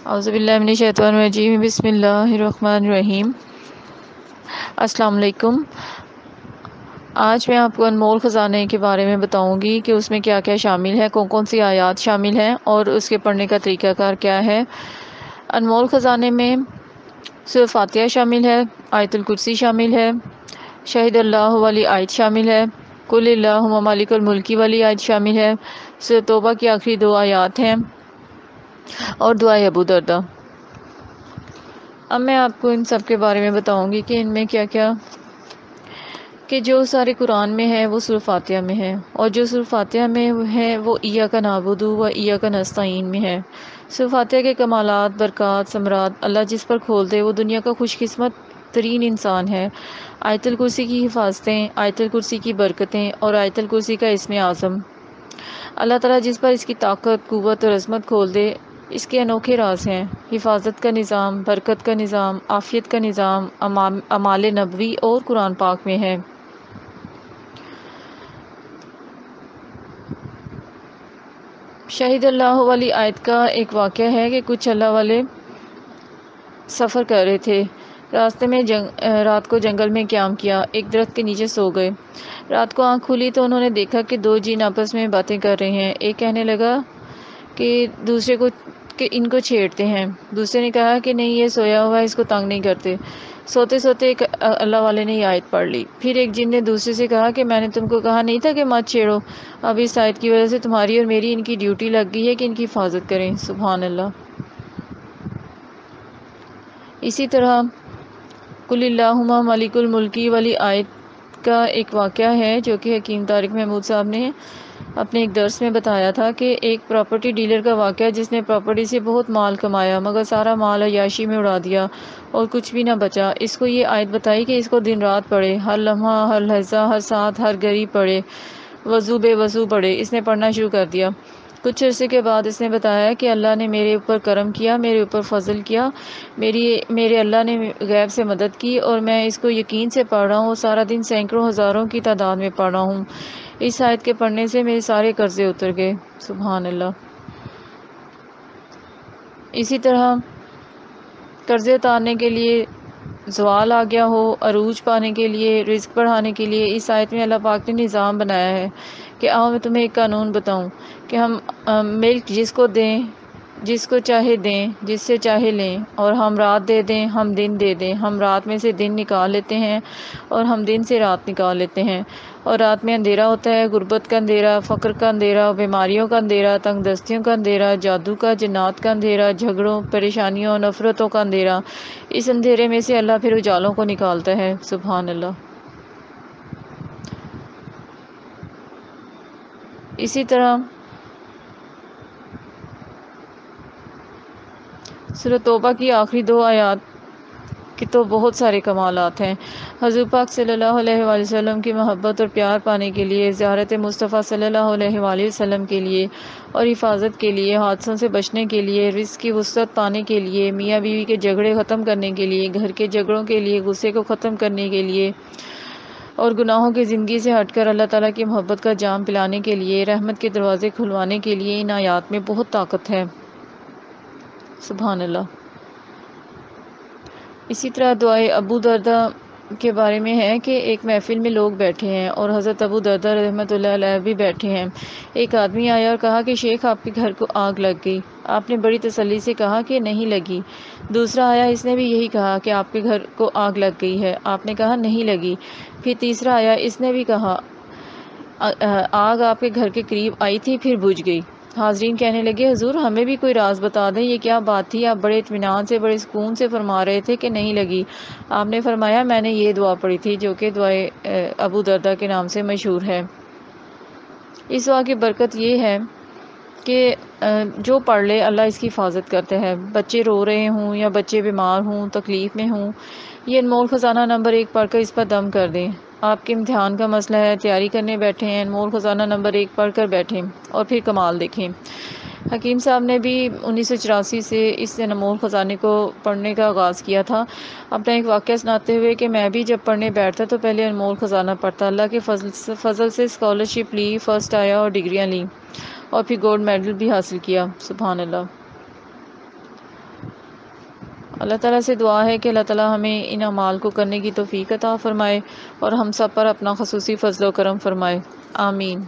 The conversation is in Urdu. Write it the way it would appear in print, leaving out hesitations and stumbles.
اعوذ باللہ من الشیطان الرجیم، بسم اللہ الرحمن الرحیم۔ السلام علیکم۔ آج میں آپ کو انمول خزانے کے بارے میں بتاؤں گی کہ اس میں کیا کیا شامل ہے، کون کون سی آیات شامل ہیں اور اس کے پڑھنے کا طریقہ کار کیا ہے۔ انمول خزانے میں سورہ فاتحہ شامل ہے، آیت الکرسی شامل ہے، شہید اللہ والی آیت شامل ہے، قل اللہم مالک الملک والی آیت شامل ہے، سورہ توبہ کی آخری 2 آیات ہیں اور دعائے ابو دردہ۔ اب میں آپ کو ان سب کے بارے میں بتاؤں گی کہ ان میں کیا کیا، کہ جو سارے قرآن میں ہے وہ سورہ فاتحہ میں ہے، اور جو سورہ فاتحہ میں ہے وہ ایاک نعبد و ایاک نستعین میں ہے۔ سورہ فاتحہ کے کمالات، برکات، ثمرات اللہ جس پر کھول دے وہ دنیا کا خوش قسمت ترین انسان ہے۔ آیت الکرسی کی حفاظتیں، آیت الکرسی کی برکتیں اور آیت الکرسی کا اسم اعظم، اللہ تعالیٰ جس پر اس کی طاقت، قوت اور عظمت کھول دے اس کے انوکھے راز ہیں۔ حفاظت کا نظام، برکت کا نظام، عافیت کا نظام اعمال نبوی اور قرآن پاک میں ہے۔ شہید اللہ والی آیت کا ایک واقعہ ہے کہ کچھ اللہ والے سفر کر رہے تھے، راستے میں رات کو جنگل میں قیام کیا، ایک درخت کے نیچے سو گئے۔ رات کو آنکھ کھلی تو انہوں نے دیکھا کہ 2 جن آپس میں باتیں کر رہے ہیں۔ ایک کہنے لگا کہ دوسرے کو کہ ان کو چھیڑتے ہیں، دوسرے نے کہا کہ نہیں یہ سویا ہوا ہے، اس کو تنگ نہیں کرتے۔ سوتے سوتے ایک اللہ والے نے یہ آیت پڑھ لی۔ پھر ایک جن نے دوسرے سے کہا کہ میں نے تم کو کہا نہیں تھا کہ مت چھیڑو، اب اس آیت کی وجہ سے تمہاری اور میری ان کی ڈیوٹی لگ گئی ہے کہ ان کی حفاظت کریں۔ سبحان اللہ۔ اسی طرح قل اللہم مالک الملک والی آیت کا ایک واقعہ ہے جو کہ حکیم طارق محمود صاحب نے اپنے ایک درس میں بتایا تھا کہ ایک پراپرٹی ڈیلر کا واقعہ جس نے پراپرٹی سے بہت مال کمایا مگر سارا مال عیاشی میں اڑا دیا اور کچھ بھی نہ بچا۔ اس کو یہ آیت بتائی کہ اس کو دن رات پڑھے، ہر لمحہ، ہر لحظہ، ہر ساتھ، ہر گھڑی پڑھے، وضو بے وضو پڑھے۔ اس نے پڑھنا شروع کر دیا۔ کچھ عرصے کے بعد اس نے بتایا کہ اللہ نے میرے اوپر کرم کیا، میرے اوپر فضل کیا، میرے اللہ نے غیب سے مدد کی اور میں اس کو یقین سے پڑھ رہا ہوں اور سارا دن سینکڑوں ہزاروں کی تعداد میں پڑھ رہا ہوں۔ اس آیت کے پڑھنے سے میرے سارے قرضے اتر گئے۔ سبحان اللہ۔ اسی طرح قرضے اتارنے کے لیے زوال آ گیا ہو، عروج پانے کے لیے، رزق بڑھانے کے لیے، اس آیت میں اللہ پاک نے نظام بنایا ہے کہ آؤ میں تمہیں ایک قانون بتاؤں کہ ہم ملک جس کو دیں، جس کو چاہے دیں، جس سے چاہے لیں، اور ہم رات دے دیں، ہم دن دے دیں، ہم رات میں سے دن نکال لیتے ہیں اور ہم دن سے رات نکال لیتے ہیں، اور رات میں اندھیرا ہوتا ہے، غربت کا اندھیرا، فقر کا اندھیرا، بیماریوں کا اندھیرا، تنگ دستیوں کا اندھیرا، جادو کا، جنات کا اندھیرا، جھگڑوں، پریشانیوں، نفرتوں کا اندھیرا۔ اس اندھیرے میں سے اللہ پھر اجالوں کو نکالتا ہے۔ سبحان اللہ۔ اسی طرح سورہ توبہ کی آخری 2 آیات کہ تو بہت سارے کمالات ہیں۔ حضور پاک صلی اللہ علیہ وآلہ وسلم کی محبت اور پیار پانے کے لیے، زیارت مصطفیٰ صلی اللہ علیہ وآلہ وسلم کے لیے اور حفاظت کے لیے، حادثوں سے بچنے کے لیے، رزق کی وسعت پانے کے لیے، میاں بیوی کے جھگڑے ختم کرنے کے لیے، گھر کے جھگڑوں کے لیے، غصے کو ختم کرنے کے لیے اور گناہوں کی زندگی سے ہٹ کر اللہ تعالیٰ کی محبت کا جام پلانے کے لیے، رحمت کے دروازے کھلوانے کے لیے ان آیات میں بہت طاقت ہے۔ سبحان اللہ۔ اسی طرح دعائے ابو دردہ کے بارے میں ہے کہ ایک محفل میں لوگ بیٹھے ہیں اور حضرت ابو دردہ رحمۃ اللہ علیہ بھی بیٹھے ہیں۔ ایک آدمی آیا اور کہا کہ شیخ آپ کے گھر کو آگ لگ گئی۔ آپ نے بڑی تسلی سے کہا کہ نہیں لگی۔ دوسرا آیا، اس نے بھی یہی کہا کہ آپ کے گھر کو آگ لگ گئی ہے۔ آپ نے کہا نہیں لگی۔ پھر تیسرا آیا، اس نے بھی کہا آگ آپ کے گھر کے قریب آئی تھی پھر بجھ گئی۔ حاضرین کہنے لگے حضور ہمیں بھی کوئی راز بتا دیں، یہ کیا بات تھی؟ آپ بڑے اطمینان سے، بڑے سکون سے فرما رہے تھے کہ نہیں لگی۔ آپ نے فرمایا میں نے یہ دعا پڑھی تھی جو کہ دعائے ابو دردہ کے نام سے مشہور ہے۔ اس دعا کی برکت یہ ہے کہ جو پڑھ لے اللہ اس کی حفاظت کرتے ہیں۔ بچے رو رہے ہوں یا بچے بیمار ہوں، تکلیف میں ہوں، یہ انمول خزانہ نمبر 1 پڑھ کر اس پر دم کر دیں۔ آپ کے امتحان کا مسئلہ ہے، تیاری کرنے بیٹھے ہیں، انمول خزانہ نمبر 1 پڑھ کر بیٹھیں اور پھر کمال دیکھیں۔ حکیم صاحب نے بھی 1984 سے اس انمول خزانے کو پڑھنے کا آغاز کیا تھا۔ اپنا ایک واقعہ سناتے ہوئے کہ میں بھی جب پڑھنے بیٹھتا تو پہلے انمول خزانہ پڑھتا، اللہ کے فضل سے اسکالرشپ لی، فرسٹ آیا اور ڈگریاں لیں اور پھر گولڈ میڈل بھی حاصل کیا۔ سبحان اللہ۔ اللہ تعالیٰ سے دعا ہے کہ اللہ تعالیٰ ہمیں ان اعمال کو کرنے کی توفیق عطا فرمائے اور ہم سب پر اپنا خصوصی فضل و کرم فرمائے، آمین۔